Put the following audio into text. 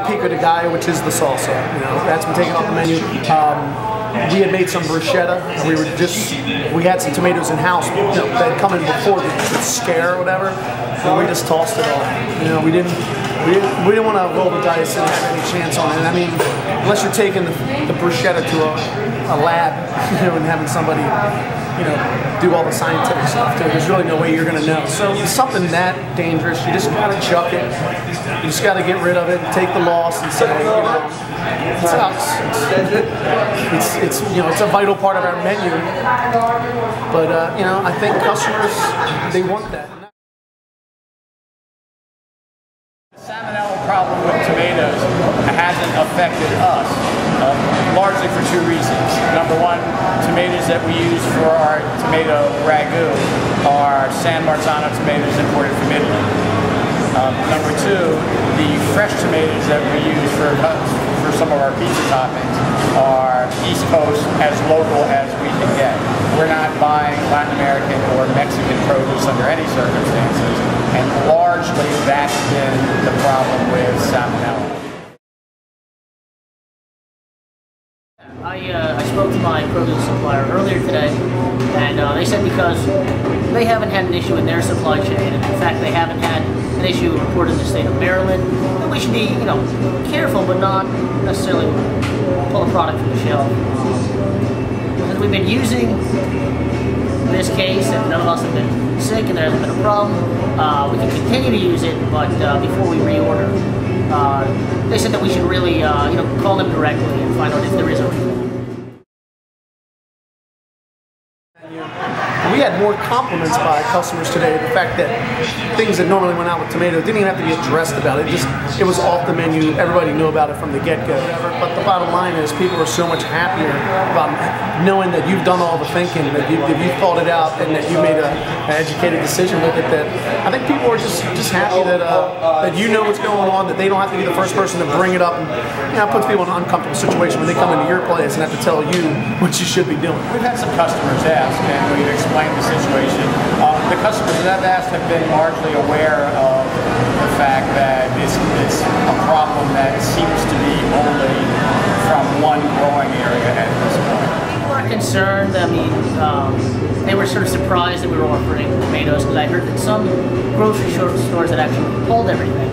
pico de gallo, which is the salsa. You know, that's been taken off the menu. We had made some bruschetta, and we had some tomatoes in house, you know, that had come in before the scare or whatever, and we just tossed it all. You know, we didn't want to roll the dice and have any chance on it. And I mean, unless you're taking the bruschetta to a lab, you know, and having somebody, you know, do all the scientific stuff to it, there's really no way you're going to know. So it's something that dangerous, you just got to chuck it. You just got to get rid of it, take the loss, and say, you know, it sucks. It's you know, it's a vital part of our menu. But you know, I think customers, they want that. The salmonella problem with tomatoes hasn't affected us, largely for two reasons. Number one, tomatoes that we use for our tomato ragu are San Marzano tomatoes imported from Italy. Number two, the fresh tomatoes that we use for some of our pizza toppings are East Coast, as local as we can get. We're not buying Latin American or Mexican produce under any circumstances, and largely that's been the problem with salmonella. I spoke to my produce supplier earlier today, and they said because they haven't had an issue in their supply chain, and in fact they haven't had an issue reported in the state of Maryland, that we should be, you know, careful but not necessarily pull a product from the shelf. Because we've been using this case, and none of us have been sick, and there hasn't been a problem. We can continue to use it, but before we reorder, they said that we should really, you know, call them directly and find out if there is a recall. We had more compliments by customers today. The fact that things that normally went out with tomatoes didn't even have to be addressed about it. It was off the menu. Everybody knew about it from the get-go. But the bottom line is, people are so much happier about knowing that you've done all the thinking, that you thought it out, and that you made an educated decision with it. That I think people are just happy that that you know what's going on. That they don't have to be the first person to bring it up. And, you know, it puts people in an uncomfortable situation when they come into your place and have to tell you what you should be doing. We've had some customers ask, and we've explained the situation. The customers that have asked have been largely aware of the fact that it's a problem that seems to be only from one growing area at this point. People are concerned. I mean, they were sort of surprised that we were offering tomatoes, because I heard that some grocery stores had actually pulled everything.